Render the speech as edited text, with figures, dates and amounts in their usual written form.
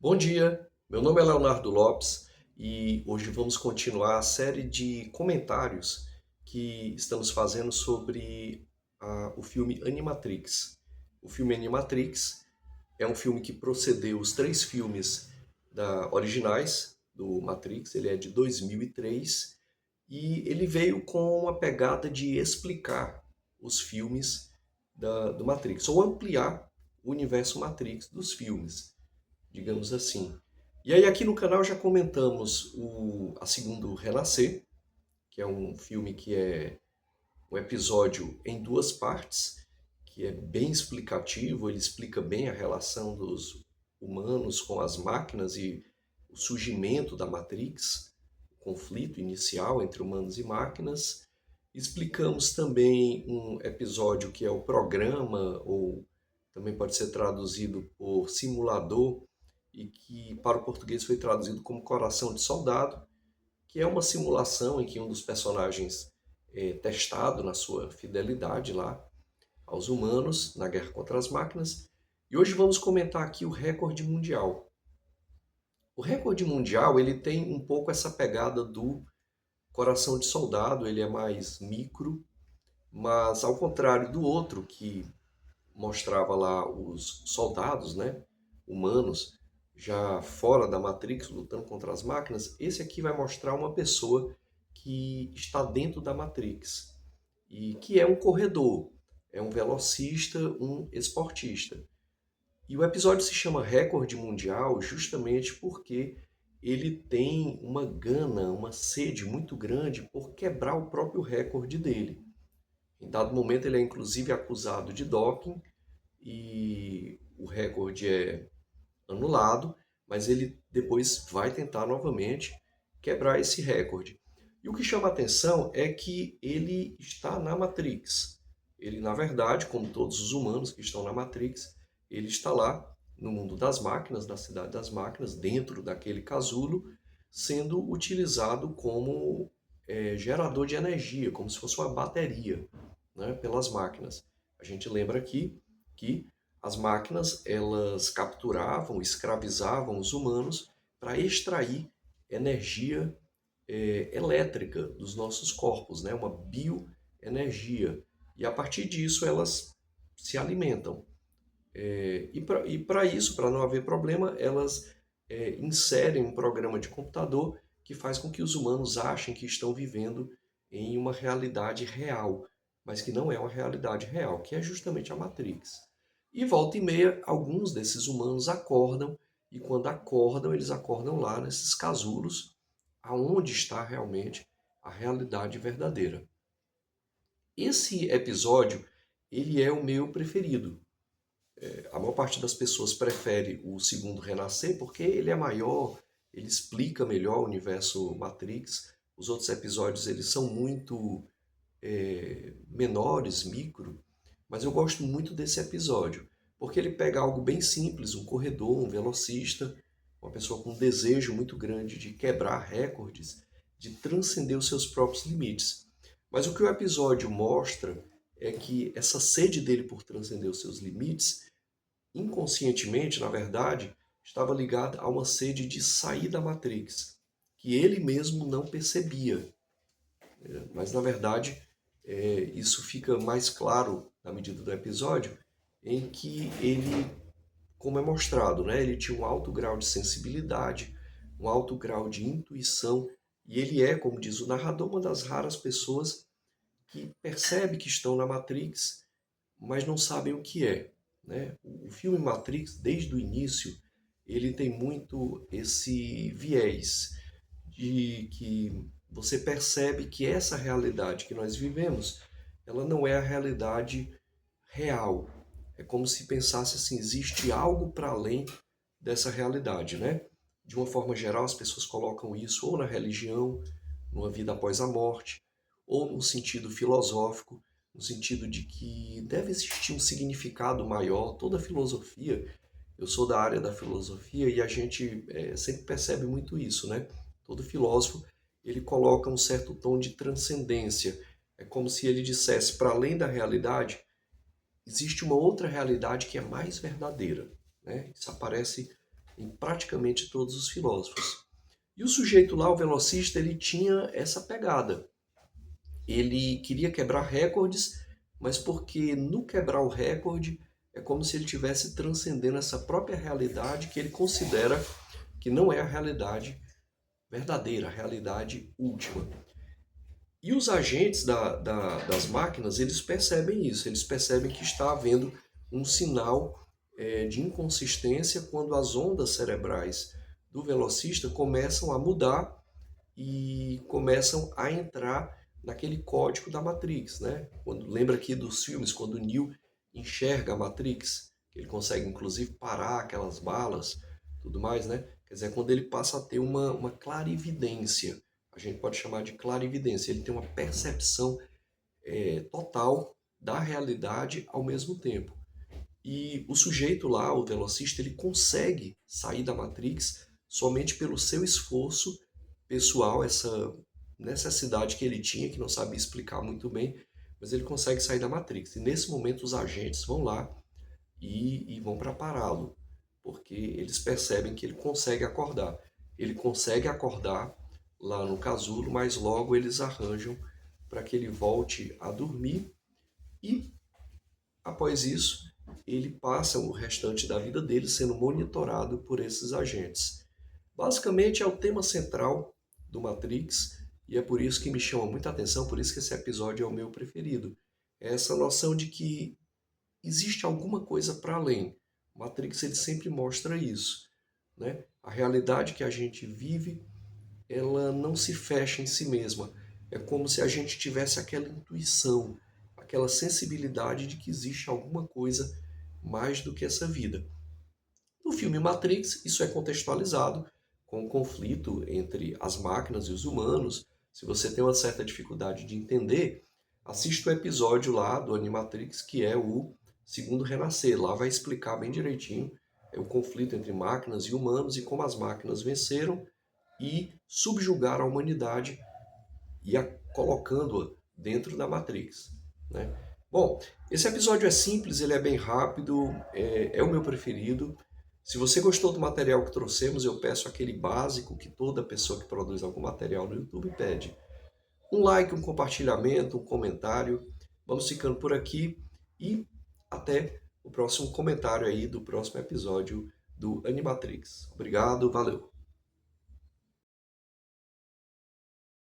Bom dia, meu nome é Leonardo Lopes e hoje vamos continuar a série de comentários que estamos fazendo sobre o filme Animatrix. O filme Animatrix é um filme que procedeu os três filmes originais do Matrix, ele é de 2003 e ele veio com uma pegada de explicar os filmes do Matrix, ou ampliar o universo Matrix dos filmes, digamos assim. E aí aqui no canal já comentamos A Segundo Renascer, que é um filme que é um episódio em duas partes, que é bem explicativo, ele explica bem a relação dos humanos com as máquinas e o surgimento da Matrix, o conflito inicial entre humanos e máquinas. Explicamos também um episódio que é o programa, ou também pode ser traduzido por simulador, e que para o português foi traduzido como Coração de Soldado, que é uma simulação em que um dos personagens é testado na sua fidelidade lá aos humanos na guerra contra as máquinas. E hoje vamos comentar aqui o recorde mundial. O recorde mundial ele tem um pouco essa pegada do Coração de Soldado, ele é mais micro, mas ao contrário do outro que mostrava lá os soldados, né, humanos, já fora da Matrix, lutando contra as máquinas, esse aqui vai mostrar uma pessoa que está dentro da Matrix e que é um corredor, é um velocista, um esportista. E o episódio se chama Recorde Mundial justamente porque ele tem uma gana, uma sede muito grande por quebrar o próprio recorde dele. Em dado momento ele é inclusive acusado de doping e o recorde é anulado, mas ele depois vai tentar novamente quebrar esse recorde. E o que chama a atenção é que ele está na Matrix. Ele, na verdade, como todos os humanos que estão na Matrix, ele está lá no mundo das máquinas, da cidade das máquinas, dentro daquele casulo, sendo utilizado como gerador de energia, como se fosse uma bateria, né, pelas máquinas. A gente lembra aqui que as máquinas elas capturavam, escravizavam os humanos para extrair energia elétrica dos nossos corpos, né? Uma bioenergia. E a partir disso elas se alimentam. E para isso, para não haver problema, elas inserem um programa de computador que faz com que os humanos achem que estão vivendo em uma realidade real, mas que não é uma realidade real, que é justamente a Matrix. E volta e meia, alguns desses humanos acordam, e quando acordam, eles acordam lá nesses casulos, aonde está realmente a realidade verdadeira. Esse episódio, ele é o meu preferido. A maior parte das pessoas prefere o Segundo Renascer porque ele é maior, ele explica melhor o universo Matrix. Os outros episódios eles são muito menores, micro, mas eu gosto muito desse episódio porque ele pega algo bem simples, um corredor, um velocista, uma pessoa com um desejo muito grande de quebrar recordes, de transcender os seus próprios limites. Mas o que o episódio mostra é que essa sede dele por transcender os seus limites inconscientemente, na verdade, estava ligada a uma sede de sair da Matrix, que ele mesmo não percebia. Mas, na verdade, isso fica mais claro na medida do episódio, em que ele, como é mostrado, né, ele tinha um alto grau de sensibilidade, um alto grau de intuição, e ele é, como diz o narrador, uma das raras pessoas que percebe que estão na Matrix, mas não sabem o que é, né? O filme Matrix, desde o início, ele tem muito esse viés de que você percebe que essa realidade que nós vivemos, ela não é a realidade real. É como se pensasse assim, existe algo para além dessa realidade, né? De uma forma geral, as pessoas colocam isso ou na religião, numa vida após a morte, ou num sentido filosófico, no sentido de que deve existir um significado maior. Toda filosofia, eu sou da área da filosofia e a gente sempre percebe muito isso, né? Todo filósofo, ele coloca um certo tom de transcendência. É como se ele dissesse, para além da realidade, existe uma outra realidade que é mais verdadeira, né? Isso aparece em praticamente todos os filósofos. E o sujeito lá, o velocista, ele tinha essa pegada. Ele queria quebrar recordes, mas porque no quebrar o recorde é como se ele estivesse transcendendo essa própria realidade que ele considera que não é a realidade verdadeira, a realidade última. E os agentes das máquinas, eles percebem isso, eles percebem que está havendo um sinal de inconsistência quando as ondas cerebrais do velocista começam a mudar e começam a entrar naquele código da Matrix, né? Quando lembra aqui dos filmes, quando o Neo enxerga a Matrix, ele consegue inclusive parar aquelas balas, tudo mais, né? Quer dizer, quando ele passa a ter uma clarividência, a gente pode chamar de clarividência, ele tem uma percepção total da realidade ao mesmo tempo. E o sujeito lá, o velocista, ele consegue sair da Matrix somente pelo seu esforço pessoal, essa necessidade que ele tinha, que não sabia explicar muito bem, mas ele consegue sair da Matrix. E nesse momento os agentes vão lá e vão para pará-lo, porque eles percebem que ele consegue acordar. Ele consegue acordar lá no casulo, mas logo eles arranjam para que ele volte a dormir e, após isso, ele passa o restante da vida dele sendo monitorado por esses agentes. Basicamente é o tema central do Matrix e é por isso que me chama muita atenção, por isso que esse episódio é o meu preferido. É essa noção de que existe alguma coisa para além. O Matrix ele sempre mostra isso, né? A realidade que a gente vive, ela não se fecha em si mesma. É como se a gente tivesse aquela intuição, aquela sensibilidade de que existe alguma coisa mais do que essa vida. No filme Matrix, isso é contextualizado com o conflito entre as máquinas e os humanos. Se você tem uma certa dificuldade de entender, assista o episódio lá do Animatrix, que é o Segundo Renascer. Lá vai explicar bem direitinho o conflito entre máquinas e humanos e como as máquinas venceram e subjugaram a humanidade e colocando-a dentro da Matrix, né? Bom, esse episódio é simples, ele é bem rápido, é o meu preferido. Se você gostou do material que trouxemos, eu peço aquele básico que toda pessoa que produz algum material no YouTube pede. Um like, um compartilhamento, um comentário. Vamos ficando por aqui e até o próximo comentário aí do próximo episódio do Animatrix. Obrigado, valeu!